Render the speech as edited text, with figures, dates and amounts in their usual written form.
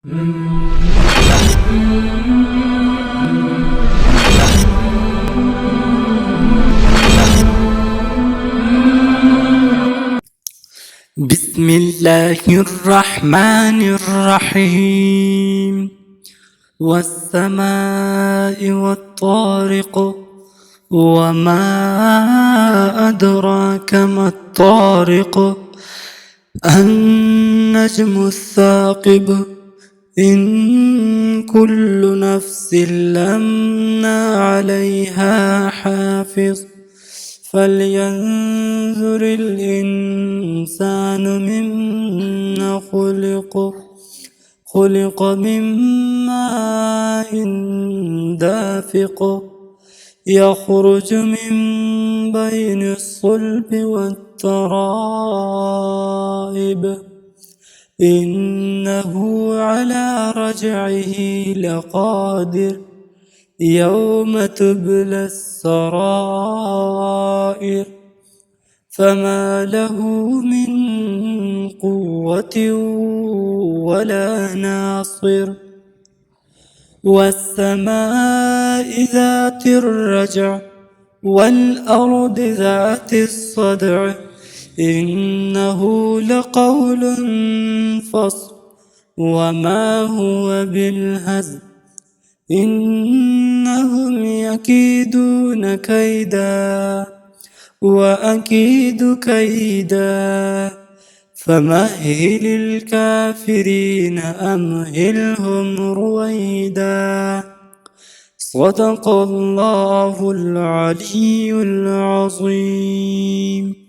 بسم الله الرحمن الرحيم. والسماء والطارق، وما أدراك ما الطارق. النجم الثاقب، إن كل نفس لما عليها حافظ. فلينظر الإنسان مما خلق من ماء دافق، يخرج من بين الصلب والترائب، إنه على رجعه لقادر، يوم تبلى السرائر، فما له من قوة ولا ناصر. والسماء ذات الرجع، والأرض ذات الصدع، إنه لقول فصل، وما هو بالهزل، إنهم يكيدون كيدا وأكيد كيدا، فمهل الكافرين أمهلهم رويدا. صدق الله العلي العظيم.